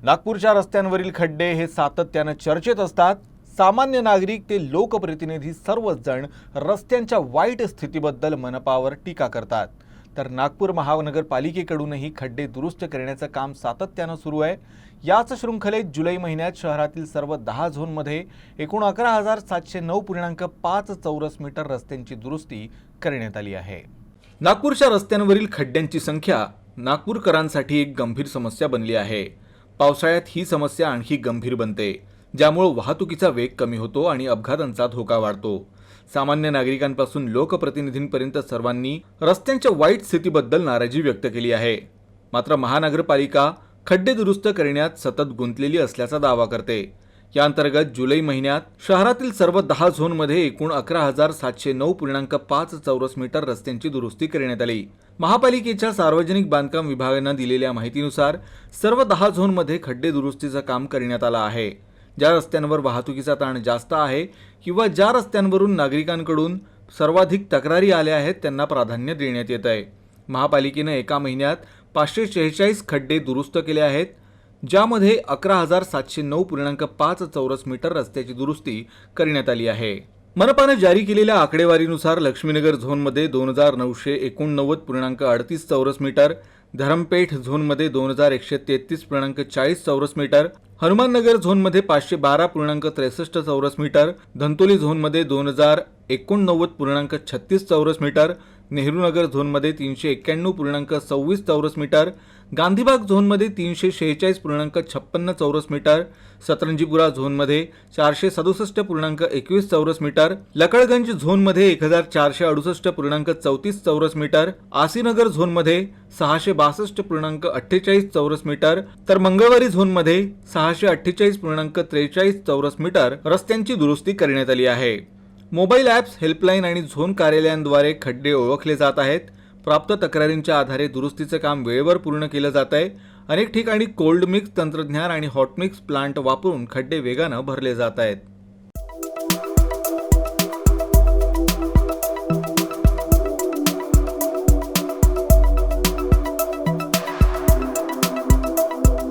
नागपूरच्या रस्त्यांवरील खड्डे हे सातत्याने चर्चेत असतात। सामान्य नागरिक ते लोकप्रतिनिधी सर्वच जण रस्त्यांच्या वाईट स्थितीबद्दल मनपावर टीका करतात। तर नागपूर महानगरपालिकेकडूनही खड्डे दुरुस्त करण्याचे काम सातत्याने सुरू आहे। याच शृंखलेत जुलै महिन्यात शहरातील सर्व 10 झोनमध्ये एकूण 11,709.5 चौरस मीटर रस्त्यांची दुरुस्ती करण्यात आली आहे। नागपूरच्या रस्त्यांवरील खड्ड्यांची संख्या नागपूरकरांसाठी एक गंभीर समस्या बनली आहे। पावसाळ्यात ही समस्या आणखी गंभीर बनते, ज्यामुळे वाहतुकीचा वेग कमी होतो आणि अपघातांचा धोका वाढतो। सामान्य नागरिकांपासून लोकप्रतिनिधींपर्यंत सर्वांनी रस्त्यांच्या वाईट स्थितीबद्दल नाराजी व्यक्त केली आहे। मात्र महानगरपालिका खड्डे दुरुस्त करण्यात सतत गुंतलेली असल्याचा दावा करते। या अंतर्गत जुलै महिन्यात शहरातील सर्व 10 झोनमध्ये एकूण 11,709.5 चौरस मीटर रस्त्यांची दुरुस्ती करण्यात आली। महापालिकेच्या सार्वजनिक बांधकाम विभागाने दिलेल्या माहितीनुसार सर्व 10 झोनमध्ये खड्डे दुरुस्तीचे काम करण्यात आले आहे। ज्या रस्त्यांवर वाहतुकीचा ताण जास्त आहे किंवा ज्या रस्त्यांवरून नागरिकांकडून सर्वाधिक तक्रारी आल्या आहेत त्यांना प्राधान्य देण्यात येत आहे। महापालिकेने एका महिन्यात 546 खड्डे दुरुस्त केले आहेत, ज्यामध्ये 11,709.5 चौरस मीटर रस्त्याची दुरुस्ती करण्यात आली आहे। मनपाने जारी केलेल्या आकडेवारीनुसार लक्ष्मीनगर झोनमध्ये 2,989.38 चौरस मीटर, धरमपेठ झोनमध्ये 2,133.40 चौरस मीटर, हनुमाननगर झोनमध्ये 512.63 चौरस मीटर, धंतोली झोनमध्ये 2,089.36 चौरस मीटर, नेहरूनगर झोनमध्ये 391.26 चौरस मीटर, गांधीबाग झोनमध्ये 346.56 चौरस मीटर, सतरंजीपुरा झोनमध्ये 467.21 चौरस मीटर, लकडगंज झोनमध्ये 1,468.34 चौरस मीटर, आसीनगर झोनमध्ये 662.48 चौरस मीटर, तर मंगळवारी झोनमध्ये 648.43 चौरस मीटर रस्त्यांची दुरुस्ती करण्यात आली आहे। मोबाईल ॲप्स, हेल्पलाईन आणि झोन कार्यालयांद्वारे खड्डे ओळखले जात आहेत। प्राप्त तक्रारींच्या आधारे दुरुस्तीचे काम वेळेवर पूर्ण केले जात आहे। अनेक ठिकाणी कोल्ड मिक्स तंत्रज्ञान आणि हॉट मिक्स प्लांट वापरून खड्डे वेगाने भरले जात आहेत।